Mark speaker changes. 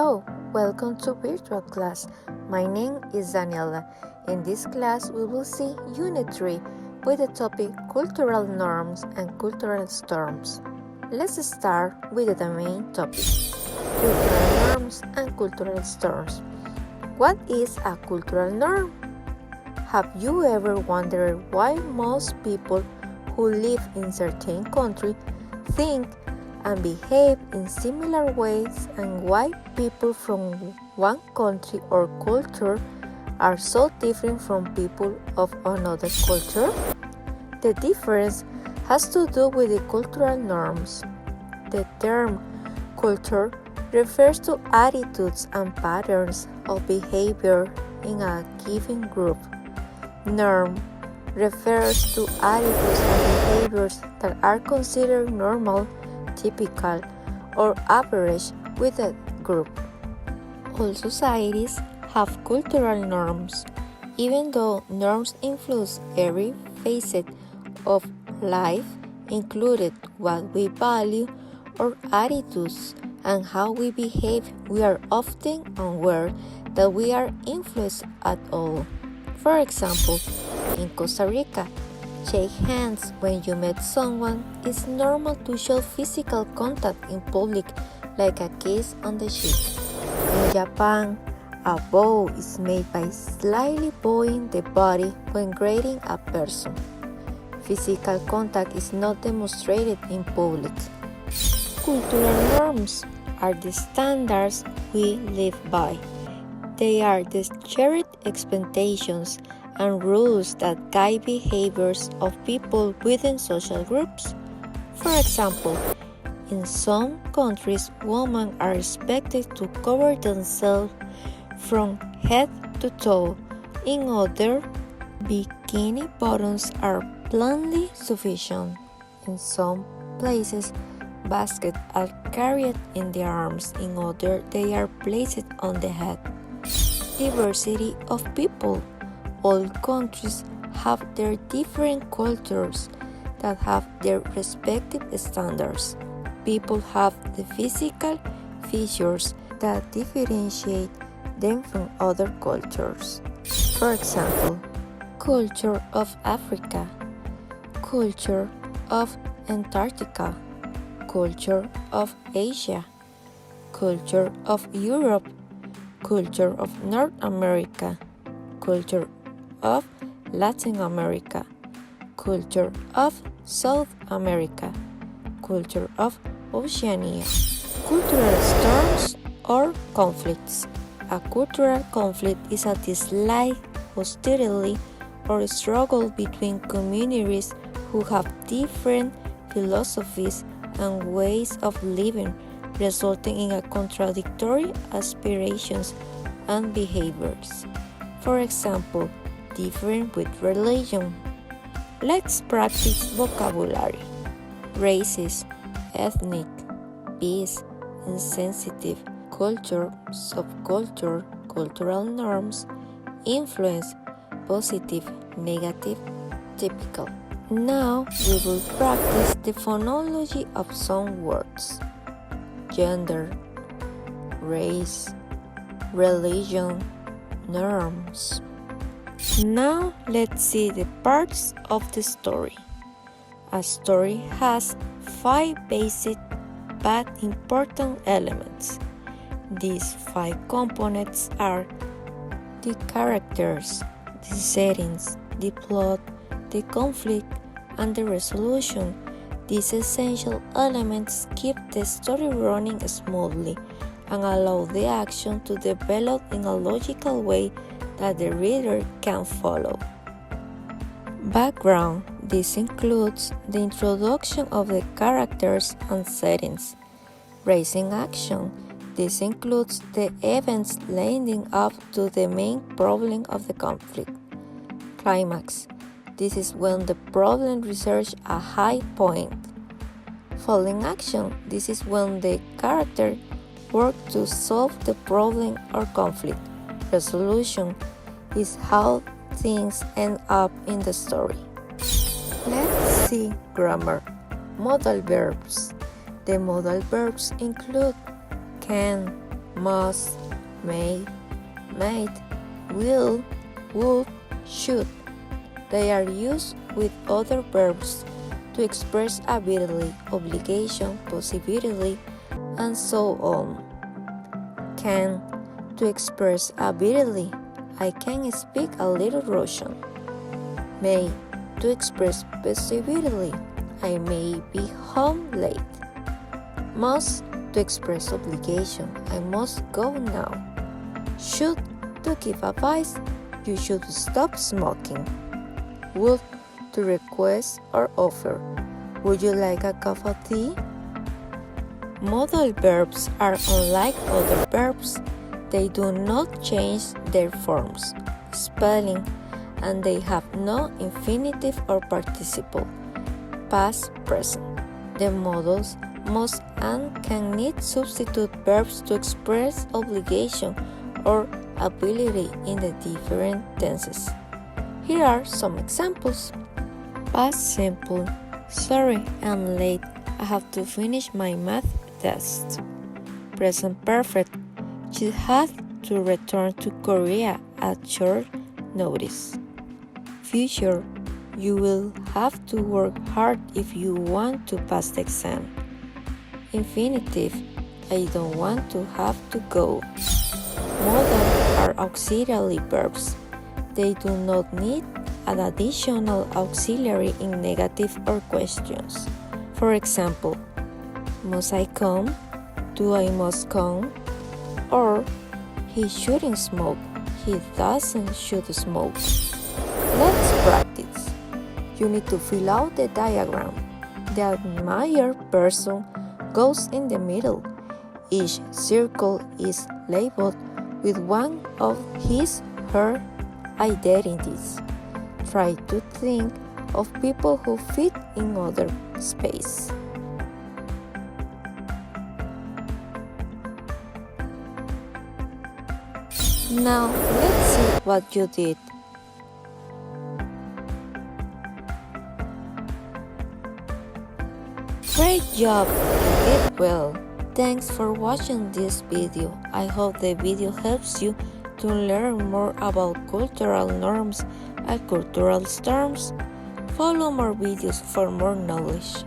Speaker 1: Hello, welcome to virtual class. My name is Daniela. In this class, we will see Unit 3 with the topic Cultural Norms and Cultural Storms. Let's start with the main topic, Cultural Norms and Cultural Storms. What is a cultural norm? Have you ever wondered why most people who live in certain country think and behave in similar ways, and why people from one country or culture are so different from people of another culture? The difference has to do with the cultural norms. The term culture refers to attitudes and patterns of behavior in a given group. Norm refers to attitudes and behaviors that are considered normal, typical, or average with a group. All societies have cultural norms, even though norms influence every facet of life, including what we value, our attitudes, and how we behave. We are often unaware that we are influenced at all. For example, in Costa Rica, shake hands when you meet someone. It's normal to show physical contact in public, like a kiss on the cheek. In Japan, a bow is made by slightly bowing the body when greeting a person. Physical contact is not demonstrated in public. Cultural norms are the standards we live by. They are the shared expectations and rules that guide behaviors of people within social groups. For example, in some countries, women are expected to cover themselves from head to toe. In others, bikini bottoms are plainly sufficient. In some places, baskets are carried in the arms. In others, they are placed on the head. Diversity of people. All countries have their different cultures that have their respective standards. People have the physical features that differentiate them from other cultures. For example, culture of Africa, culture of Antarctica, culture of Asia, culture of Europe, culture of North America, culture of Latin America, culture of South America, culture of Oceania. Cultural storms or conflicts. A cultural conflict is a dislike, hostility, or struggle between communities who have different philosophies and ways of living, resulting in a contradictory aspirations and behaviors. For example, different with religion. Let's practice vocabulary. Racist, ethnic, peace, insensitive, culture, subculture, cultural norms, influence, positive, negative, typical. Now we will practice the phonology of some words. Gender, race, religion, norms. Now let's see the parts of the story. A story has 5 basic but important elements. These 5 components are the characters, the settings, the plot, the conflict, and the resolution. These essential elements keep the story running smoothly and allow the action to develop in a logical way that the reader can follow. Background. This includes the introduction of the characters and settings. Raising action. This includes the events leading up to the main problem of the conflict. Climax. This is when the problem reaches a high point. Falling action. This is when the character works to solve the problem or conflict. Resolution is how things end up in the story. Let's see grammar. Modal verbs. The modal verbs include can, must, may, might, will, would, should. They are used with other verbs to express ability, obligation, possibility, and so on. Can, to express ability. I can speak a little Russian. May, to express possibility. I may be home late. Must, to express obligation. I must go now. Should, to give advice. You should stop smoking. Would, to request or offer. Would you like a cup of tea? Modal verbs are unlike other verbs. They do not change their forms, spelling, and they have no infinitive or participle, past, present. The modals must and can need substitute verbs to express obligation or ability in the different tenses. Here are some examples. Past simple. Sorry, I'm late. I have to finish my math test. Present perfect. She had to return to Korea at short notice. Future. You will have to work hard if you want to pass the exam. Infinitive. I don't want to have to go. Modal are auxiliary verbs. They do not need an additional auxiliary in negative or questions. For example, must I come? Do I must come? Or he shouldn't smoke. He doesn't should smoke. Let's practice. You need to fill out the diagram. The admired person goes in the middle. Each circle is labeled with one of his/her identities. Try to think of people who fit in other space. Now let's see what you did. Great job! You did well. Thanks for watching this video. I hope the video helps you to learn more about cultural norms and cultural terms. Follow more videos for more knowledge.